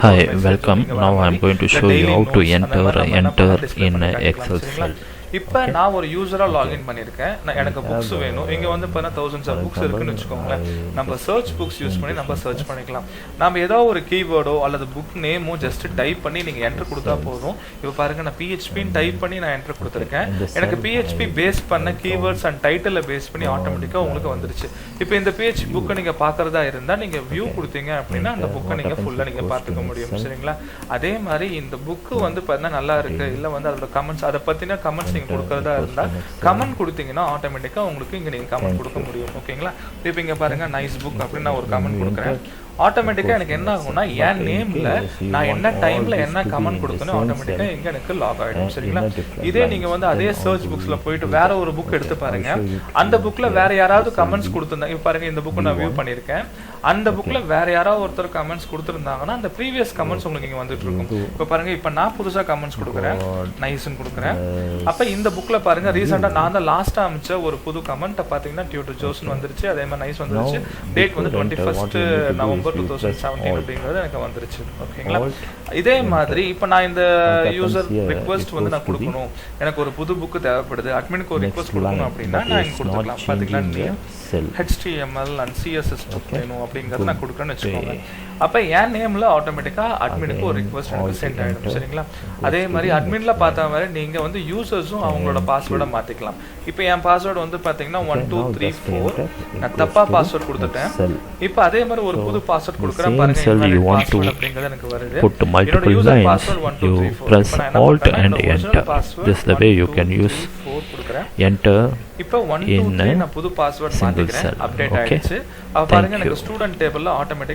Hi, welcome. Now I am going to show you how to enter in Excel cell. இப்போ நான் ஒரு யூசரா login பண்ணியிருக்கேன். நான் எனக்கு புக்ஸ் வேணும். இங்க வந்து பார்த்தா thousands of புக்ஸ் இருக்குன்னு வச்சுக்கோங்களேன். நம்ம சர்ச் புக்ஸ் யூஸ் பண்ணி நம்ம சர்ச் பண்ணிக்கலாம். நாம ஏதோ ஒரு கீவேர்டோ அல்லது புக் நேமோ ஜஸ்ட் டைப் பண்ணி நீங்க என்டர் கொடுத்தா போதும். இப்போ பாருங்க நான் PHP டைப் பண்ணி நான் என்டர் கொடுத்துருக்கேன். எனக்கு PHP பேஸ் பண்ண கீவேர்ட்ஸ் அண்ட் டைட்டிலை பேஸ் பண்ணி ஆட்டோமேட்டிக்கா உங்களுக்கு வந்துருச்சு. இப்போ இந்த PHP புக்கை நீங்க பார்க்கறதா இருந்தா நீங்க வியூ கொடுத்தீங்க அப்படின்னா அந்த புக்கை நீங்க ஃபுல்லா நீங்க பார்த்துக்க முடியும். சரிங்களா? அதே மாதிரி இந்த புக் வந்து பார்த்தா நல்லா இருக்கு இல்ல வந்து அதோட கமெண்ட்ஸ் அதை பத்தின கமெண்ட்ஸ் நீங்க கொடுக்கறதா இருந்தா கமெண்ட் கொடுத்தீங்கன்னா ஆட்டோமேட்டிக்கா உங்களுக்கு இங்க நீங்க கமெண்ட் கொடுக்க முடியும். ஓகேங்களா? இப்போ இங்க பாருங்க நைஸ் புக் அப்படின்னு நான் ஒரு கமெண்ட் கொடுக்குறேன். ஆட்டோமேட்டிக்கா எனக்கு என்ன ஆகும்னா என் நேம்ல நான் என்ன டைம்ல என்ன கமெண்ட் கொடுக்கணும் ஆட்டோமேட்டிக்கா இங்க எனக்கு லாக் ஆயிடும். சரிங்களா? இதே நீங்க வந்து அதே சர்ச் புக்ஸ்ல போயிட்டு வேற ஒரு புக் எடுத்து பாருங்க. அந்த புக்ல வேற யாராவது கமெண்ட்ஸ் கொடுத்திருந்தாங்க. இப்போ பாருங்க இந்த புக் நான் வியூ பண்ணிருக்கேன். அந்த புக்ல வேற யாராவது ஒருத்தர் கமெண்ட்ஸ் கொடுத்திருந்தாங்கன்னா அந்த ப்ரீவியஸ் கமெண்ட்ஸ் உங்களுக்கு இங்க வந்துட்டு இருக்கும். இப்போ பாருங்க இப்போ நான் புதுசா கமெண்ட்ஸ் கொடுக்குறேன். நைஸ்ன்னு கொடுக்குறேன். அப்ப இந்த புக்ல பாருங்க ரீசெண்டா நான் தான் லாஸ்டா அமைச்ச ஒரு புது கமெண்ட் பாத்தீங்கன்னா டியூட்டர் ஜோசன் வந்துருச்சு. அதே மாதிரி நைஸ் வந்துருச்சு. டேட் வந்து 21st நவம்பர் 2017 அப்படிங்கிறது எனக்கு வந்துருச்சு. ஓகேங்களா? இதே மாதிரி இப்போ நான் இந்த யூசர் ரிக்வெஸ்ட் வந்து நான் கொடுக்கணும். எனக்கு ஒரு புது புக் தேவைப்படுது. அட்மினுக்கு ஒரு ரிக்வெஸ்ட் கொடுக்கணும் அப்படின்னா நான் இங்க கொடுத்துக்கலாம். பாத்தீங்களா நேம் HTML and CSS வேணும் அப்படிங்கறது நான் கொடுக்கறேன்னு வெச்சுக்கோங்க. அப்ப என் நேம்ல ஆட்டோமேட்டிக்கா அட்மினுக்கு ஒரு ரிக்வெஸ்ட் எனக்கு சென்ட் ஆயிடும். சரிங்களா? அதே மாதிரி அட்மின்ல பார்த்தா மாதிரி நீங்க வந்து யூசர்ஸும் அவங்களோட பாஸ்வேர்டை மாத்திக்கலாம். இப்போ என் பாஸ்வேர்டு வந்து பாத்தீங்கன்னா 1234 நான் தப்பா பாஸ்வேர்ட் கொடுத்துட்டேன். இப்போ அதே மாதிரி ஒரு புது பாஸ்வேர்ட் கொடுக்கறேன் பாருங்க. பாஸ்வேர்ட் அப்படிங்கிறது எனக்கு வருது. Put multiple lines. You press Alt and Enter. This is the way you can use enter இப்போ 1 2 3 நான் புது பாஸ்வேர்ட் மாத்திக்கிறேன். அப்டேட் ஆயிடுச்சு. அப்ப பாருங்க எனக்கு ஸ்டூடண்ட் டேபிள்ல ஆட்டோமேட்டிக்கா